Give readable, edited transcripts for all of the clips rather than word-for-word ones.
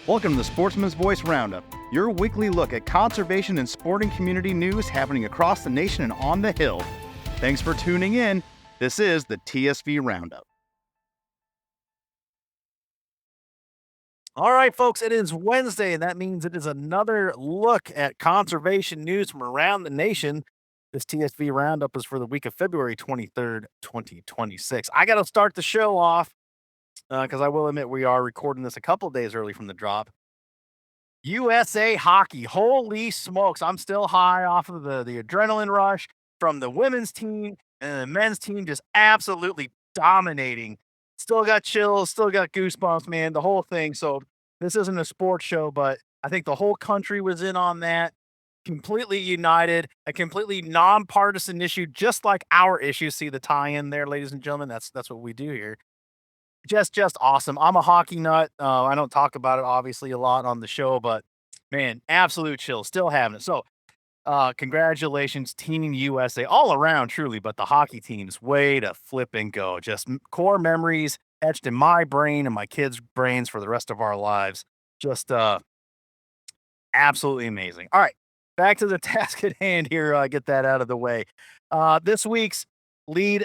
Welcome to the Sportsman's Voice Roundup, your weekly look at conservation and sporting community news happening across the nation and on the Hill. Thanks for tuning in. This is the TSV Roundup. All right, folks, it is Wednesday, and that means it is another look at conservation news from around the nation. This TSV Roundup is for the week of February 23rd, 2026. I got to start the show off because I will admit we are recording this a couple days early from the drop. USA hockey. Holy smokes. I'm still high off of the adrenaline rush from the women's team and the men's team just absolutely dominating. Still got chills, still got goosebumps, man, the whole thing. So this isn't a sports show, but I think the whole country was in on that. Completely united, a completely nonpartisan issue, just like our issue. See the tie-in there, ladies and gentlemen. That's what we do here. Just awesome. I'm a hockey nut. I don't talk about it obviously a lot on the show, but man, absolute chill. Still having it. So, congratulations, Team USA, all around, truly. But the hockey teams, way to flip and go. Just core memories etched in my brain and my kids' brains for the rest of our lives. Just absolutely amazing. All right, back to the task at hand here. Get that out of the way. This week's lead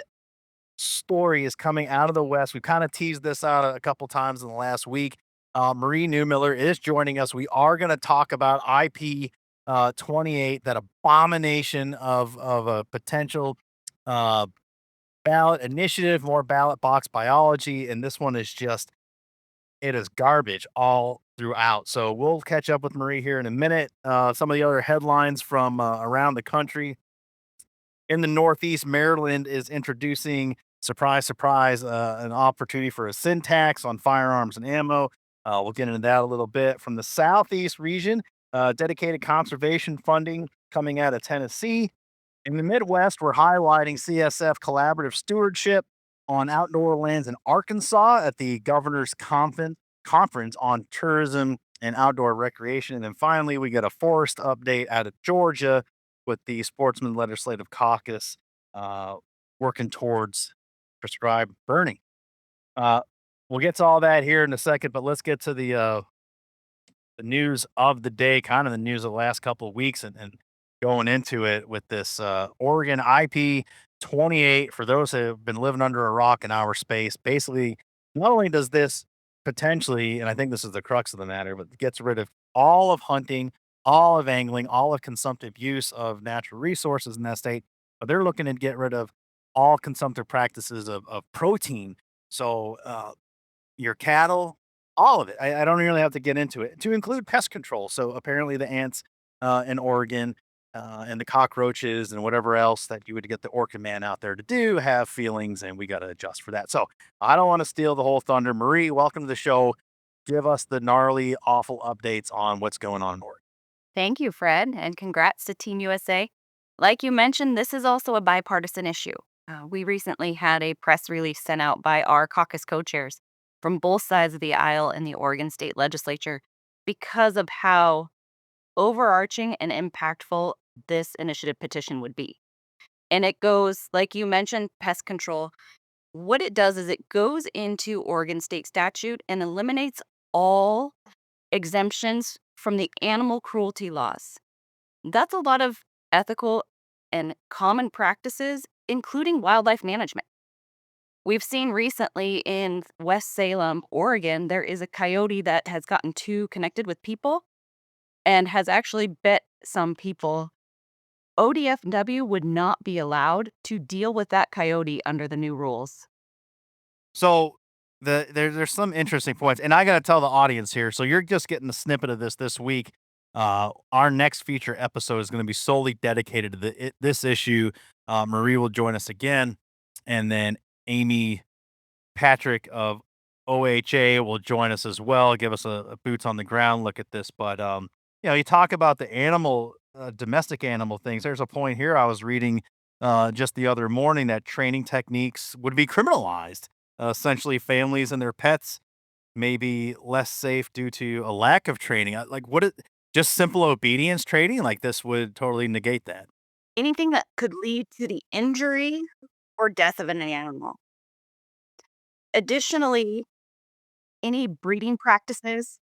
story is coming out of the West. We've kind of teased this out a couple times in the last week. Marie Newmiller is joining us. We are going to talk about IP 28, that abomination of a potential uh, ballot initiative, more ballot box biology. And this one is just, it is garbage all throughout. So we'll catch up with Marie here in a minute. Some of the other headlines from around the country. In the Northeast, Maryland is introducing, surprise, surprise, an opportunity for a sin tax on firearms and ammo. We'll get into that a little bit. From the Southeast region, dedicated conservation funding coming out of Tennessee. In the Midwest, we're highlighting CSF collaborative stewardship on outdoor lands in Arkansas at the Governor's Conference on Tourism and Outdoor Recreation. And then finally, we get a forest update out of Georgia with the Sportsman Legislative Caucus working towards prescribed burning. Uh, we'll get to all that here in a second, but let's get to the news of the day, kind of the news of the last couple of weeks, and going into it with this Oregon IP 28. For those who have been living under a rock in our space, basically, not only does this potentially, and I think this is the crux of the matter, but gets rid of all of hunting, all of angling, all of consumptive use of natural resources in that state, but they're looking to get rid of all consumptive practices of protein. So, your cattle, all of it. I don't really have to get into it, to include pest control. So apparently the ants in Oregon and the cockroaches and whatever else that you would get the Orca man out there to do have feelings, and we got to adjust for that. So I don't want to steal the whole thunder. Marie, welcome to the show. Give us the gnarly, awful updates on what's going on in Oregon. Thank you, Fred, and congrats to Team USA. Like you mentioned, this is also a bipartisan issue. We recently had a press release sent out by our caucus co chairs from both sides of the aisle in the Oregon State Legislature because of how overarching and impactful this initiative petition would be. And it goes, like you mentioned, pest control. What it does is it goes into Oregon state statute and eliminates all exemptions from the animal cruelty laws. That's a lot of ethical and common practices, including wildlife management. We've seen recently in West Salem, Oregon, there is a coyote that has gotten too connected with people and has actually bit some people. ODFW would not be allowed to deal with that coyote under the new rules. So there's some interesting points, and I got to tell the audience here. So you're just getting a snippet of this week. Our next feature episode is going to be solely dedicated to this issue. Marie will join us again, and then Amy Patrick of OHA will join us as well. Give us a boots on the ground look at this. But you talk about the animal, domestic animal things. There's a point here I was reading just the other morning that training techniques would be criminalized. Essentially, families and their pets may be less safe due to a lack of training. Like, just simple obedience training? Like, this would totally negate that. Anything that could lead to the injury or death of an animal. Additionally, any breeding practices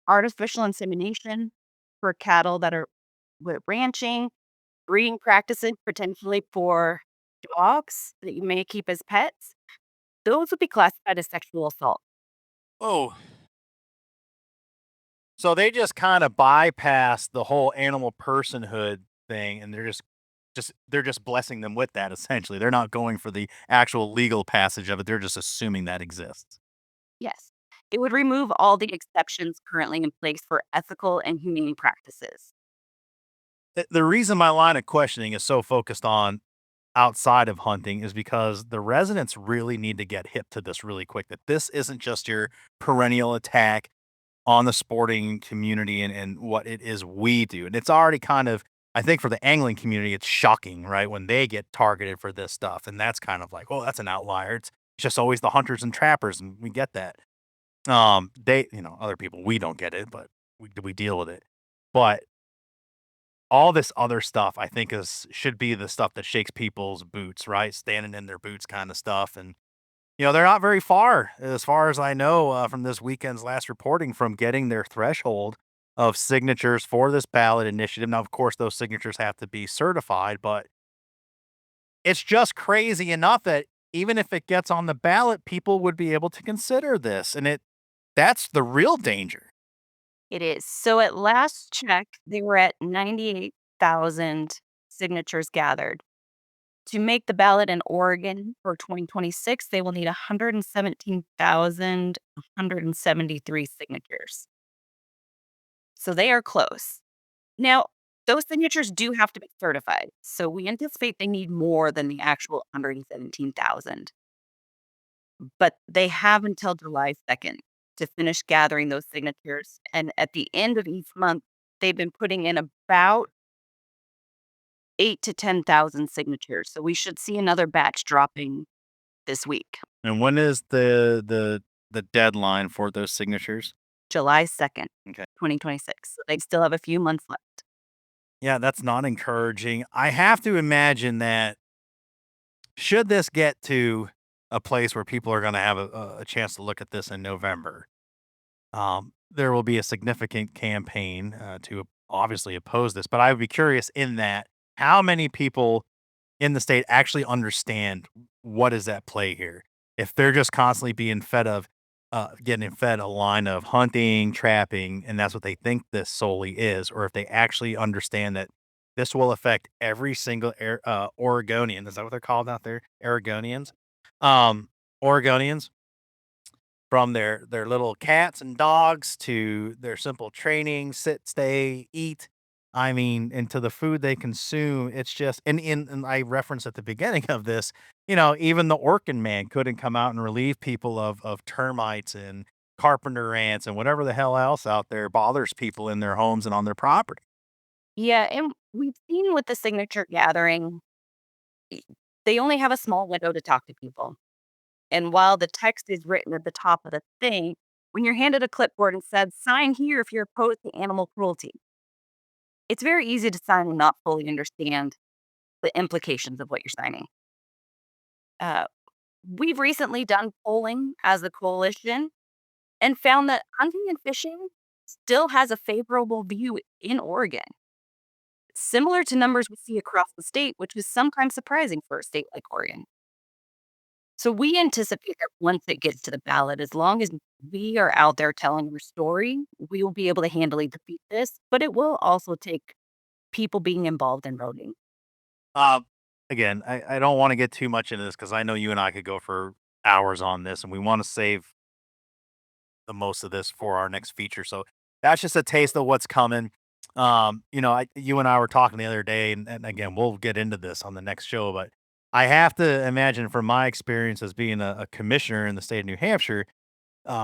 artificial insemination for cattle that are with ranching, breeding practices potentially for dogs that you may keep as pets. Those would be classified as sexual assault. Oh, so they just kind of bypass the whole animal personhood thing, and they're just blessing them with that essentially. They're not going for the actual legal passage of it. They're just assuming that exists. Yes. It would remove all the exceptions currently in place for ethical and humane practices. The reason my line of questioning is so focused on outside of hunting is because the residents really need to get hip to this really quick, that this isn't just your perennial attack on the sporting community and what it is we do. And it's already kind of, I think for the angling community, it's shocking, right? When they get targeted for this stuff. And that's kind of like, oh, that's an outlier. It's just always the hunters and trappers, and we get that. Other people, we don't get it, but we deal with it. But all this other stuff, I think, is should be the stuff that shakes people's boots, right? Standing in their boots kind of stuff. And, they're not very far as I know, from this weekend's last reporting from getting their threshold of signatures for this ballot initiative. Now, of course, those signatures have to be certified, but it's just crazy enough that even if it gets on the ballot, people would be able to consider this. And that's the real danger. It is. So at last check, they were at 98,000 signatures gathered. To make the ballot in Oregon for 2026, they will need 117,173 signatures. So they are close. Now, those signatures do have to be certified. So we anticipate they need more than the actual 117,000. But they have until July 2nd to finish gathering those signatures. And at the end of each month, they've been putting in about 8 to 10,000 signatures. So we should see another batch dropping this week, And when is the deadline for those signatures? July 2nd, Okay. 2026. So they still have a few months left. Yeah, that's not encouraging. I have to imagine that should this get to a place where people are going to have a chance to look at this in November, there will be a significant campaign to obviously oppose this. But I would be curious in that how many people in the state actually understand what is at play here. If they're just constantly being getting fed a line of hunting, trapping, and that's what they think this solely is, or if they actually understand that this will affect every single Oregonian. Is that what they're called out there? Oregonians? Oregonians, from their little cats and dogs to their simple training, sit, stay, eat. I mean, and to the food they consume, it's just and I referenced at the beginning of this, even the Orkin man couldn't come out and relieve people of termites and carpenter ants and whatever the hell else out there bothers people in their homes and on their property. Yeah. And we've seen with the signature gathering, y- they only have a small window to talk to people. And while the text is written at the top of the thing, when you're handed a clipboard and said, sign here if you're opposed to animal cruelty, it's very easy to sign and not fully understand the implications of what you're signing. Uh, we've recently done polling as a coalition and found that hunting and fishing still has a favorable view in Oregon, similar to numbers we see across the state, which is sometimes surprising for a state like Oregon. So we anticipate that once it gets to the ballot, as long as we are out there telling our story, we will be able to handily defeat this. But it will also take people being involved in voting. Uh, Again, I don't want to get too much into this because I know you and I could go for hours on this, and we want to save the most of this for our next feature. So that's just a taste of what's coming. You and I were talking the other day, and again, we'll get into this on the next show, but I have to imagine from my experience as being a commissioner in the state of New Hampshire,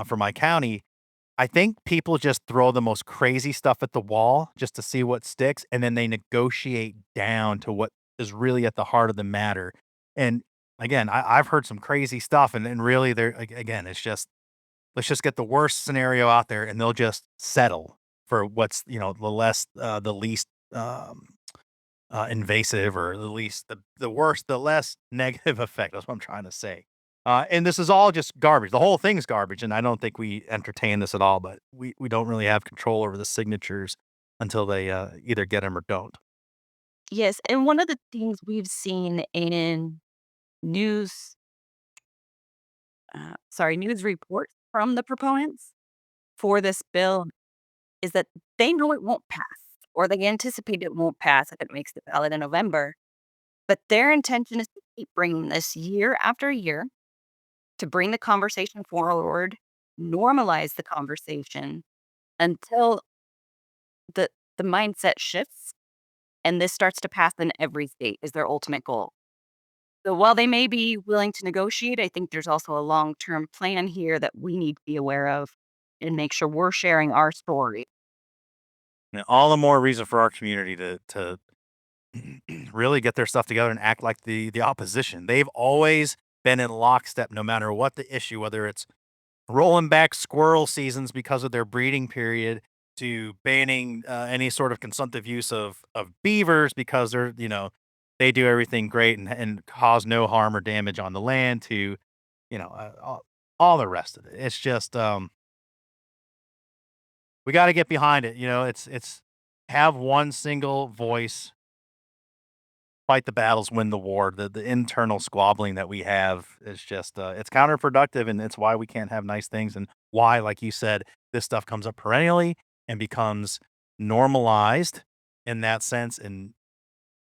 for my county, I think people just throw the most crazy stuff at the wall just to see what sticks, and then they negotiate down to what is really at the heart of the matter. And again, I've heard some crazy stuff, and really, again, it's just let's just get the worst scenario out there, and they'll just settle for what's the least invasive, or the least the worst, the less negative effect. That's what I'm trying to say. And this is all just garbage. The whole thing's garbage, and I don't think we entertain this at all. But we don't really have control over the signatures until they either get them or don't. Yes, and one of the things we've seen in news, news reports from the proponents for this bill is that they know it won't pass, or they anticipate it won't pass if it makes the ballot in November. But their intention is to keep bringing this year after year to bring the conversation forward, normalize the conversation until the the mindset shifts and this starts to pass in every state is their ultimate goal. So while they may be willing to negotiate, I think there's also a long-term plan here that we need to be aware of and make sure we're sharing our story. And all the more reason for our community to really get their stuff together and act like the opposition. They've always been in lockstep, no matter what the issue, whether it's rolling back squirrel seasons because of their breeding period, to banning any sort of consumptive use of beavers because they do everything great and cause no harm or damage on the land, to all the rest of it. It's just we got to get behind it. It's have one single voice, fight the battles, win the war. The internal squabbling that we have is just it's counterproductive, and it's why we can't have nice things, and why, like you said, this stuff comes up perennially and becomes normalized in that sense. And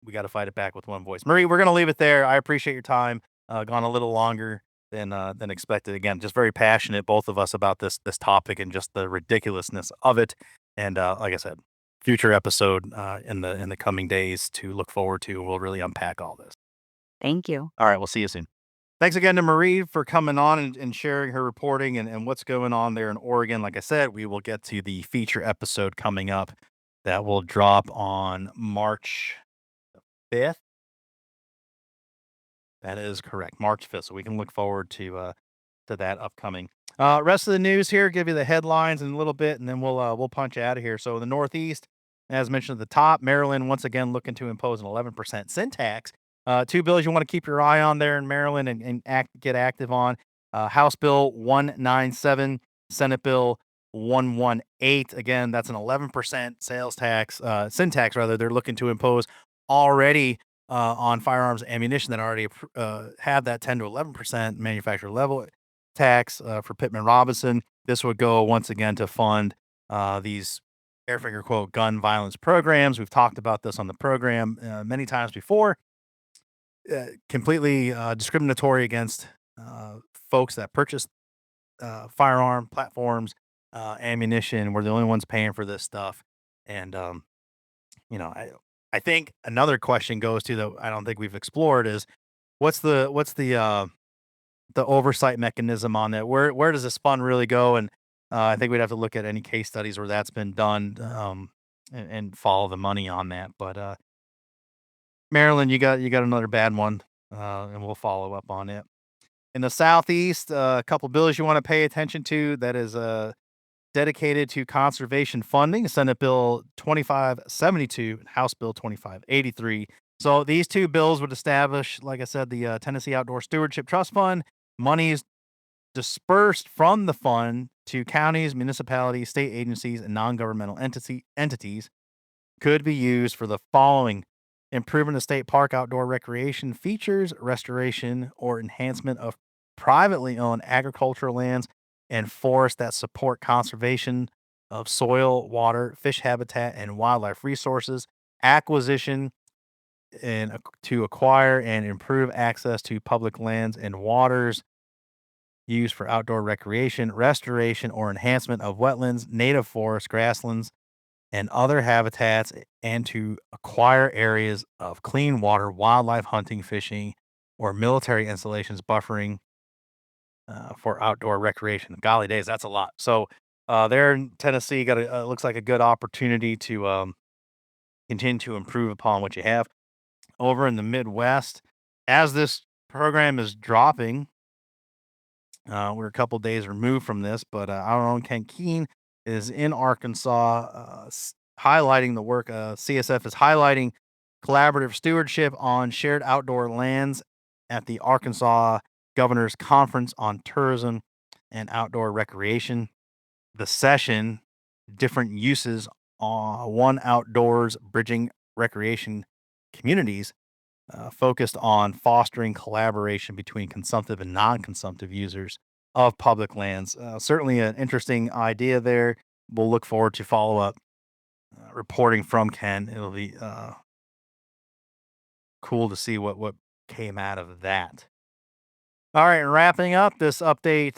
we got to fight it back with one voice. Marie, we're gonna leave it there. I appreciate your time. Gone a little longer than expected. Again, just very passionate, both of us, about this topic and just the ridiculousness of it. And like I said, future episode in the coming days to look forward to. We'll really unpack all this. Thank you. All right, we'll see you soon. Thanks again to Marie for coming on and sharing her reporting and what's going on there in Oregon. Like I said, we will get to the feature episode coming up that will drop on March 5th. That is correct, March 5th. So we can look forward to that upcoming. Rest of the news here, give you the headlines in a little bit, and then we'll punch out of here. So in the Northeast, as mentioned at the top, Maryland once again looking to impose an 11% sin tax. Two bills you want to keep your eye on there in Maryland and get active on. House Bill 197, Senate Bill 118. Again, that's an 11% sales tax, sin tax rather. They're looking to impose already on firearms and ammunition that already have that 10 to 11% manufacturer level tax for Pittman Robinson. This would go once again to fund these air finger quote gun violence programs. We've talked about this on the program many times before. Completely discriminatory against folks that purchase firearm platforms, ammunition. We're the only ones paying for this stuff. And I think another question goes to, that I don't think we've explored, is what's the oversight mechanism on that? Where does this fund really go? And I think we'd have to look at any case studies where that's been done, and follow the money on that. But Maryland, you got another bad one, and we'll follow up on it. In the Southeast, a couple bills you want to pay attention to that is dedicated to conservation funding: Senate Bill 2572 and House Bill 2583. So these two bills would establish, like I said, the Tennessee Outdoor Stewardship Trust Fund. Monies dispersed from the fund to counties, municipalities, state agencies, and non-governmental entities could be used for the following: improvement of state park outdoor recreation features, restoration or enhancement of privately owned agricultural lands and forests that support conservation of soil, water, fish habitat, and wildlife resources, acquisition and to acquire and improve access to public lands and waters used for outdoor recreation, restoration or enhancement of wetlands, native forests, grasslands, and other habitats, and to acquire areas of clean water, wildlife hunting, fishing, or military installations buffering for outdoor recreation. Golly days, that's a lot. So there in Tennessee, got looks like a good opportunity to continue to improve upon what you have. Over in the Midwest, as this program is dropping, we're a couple days removed from this, but our own Ken Keene is in Arkansas, highlighting the work. CSF is highlighting collaborative stewardship on shared outdoor lands at the Arkansas Governor's Conference on Tourism and Outdoor Recreation. The session, different uses on one outdoors bridging recreation communities, focused on fostering collaboration between consumptive and non-consumptive users of public lands. Certainly an interesting idea there. We'll look forward to follow-up reporting from Ken. It'll be cool to see what came out of that. All right, and wrapping up this update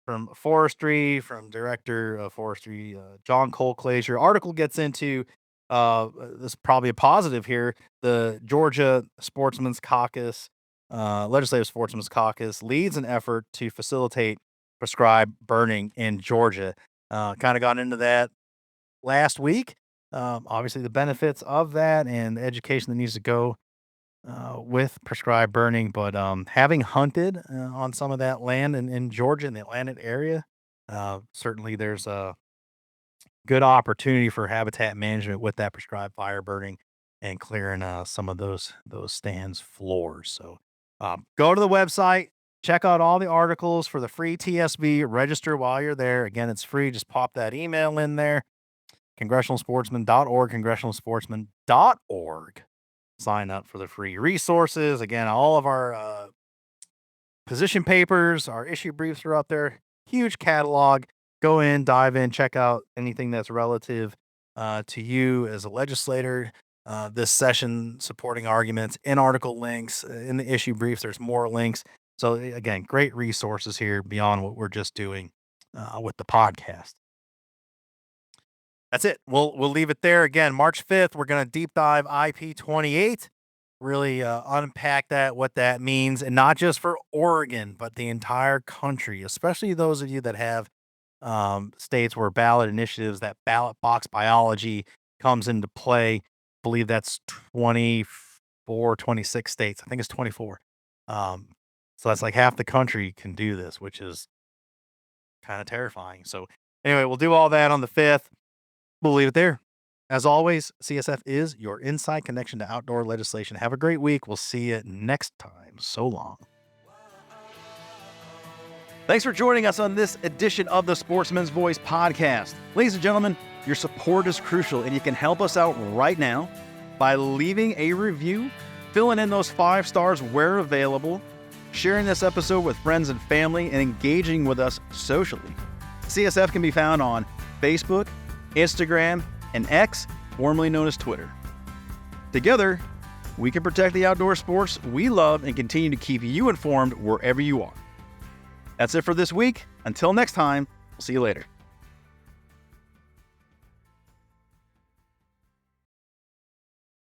from Forestry, from Director of Forestry, John Cole Glazier. Article gets into this is probably a positive here. The Georgia Sportsman's Caucus, Legislative Sportsman's Caucus, leads an effort to facilitate prescribed burning in Georgia. Kind of got into that last week. Obviously, the benefits of that and the education that needs to go with prescribed burning, but having hunted on some of that land in Georgia, in the Atlanta area, certainly there's a good opportunity for habitat management with that prescribed fire burning and clearing some of those stands floors. So go to the website, check out all the articles for the free TSV, register while you're there. Again, it's free. Just pop that email in there, congressionalsportsman.org, congressionalsportsman.org. Sign up for the free resources. Again, all of our position papers, our issue briefs are up there. Huge catalog. Go in, dive in, check out anything that's relative to you as a legislator. This session, supporting arguments, in article links, in the issue briefs, there's more links. So again, great resources here beyond what we're just doing with the podcast. That's it. We'll leave it there. Again, March 5th, we're going to deep dive IP28, really unpack that, what that means, and not just for Oregon, but the entire country, especially those of you that have states where ballot initiatives, that ballot box biology comes into play. I believe that's 24, 26 states. I think it's 24. So that's like half the country can do this, which is kind of terrifying. So anyway, we'll do all that on the 5th. We'll leave it there. As always, CSF is your inside connection to outdoor legislation. Have a great week. We'll see you next time. So long. Thanks for joining us on this edition of the Sportsman's Voice podcast. Ladies and gentlemen, your support is crucial, and you can help us out right now by leaving a review, filling in those 5 stars where available, sharing this episode with friends and family, and engaging with us socially. CSF can be found on Facebook, Instagram, and X, formerly known as Twitter. Together, we can protect the outdoor sports we love and continue to keep you informed wherever you are. That's it for this week. Until next time, we'll see you later.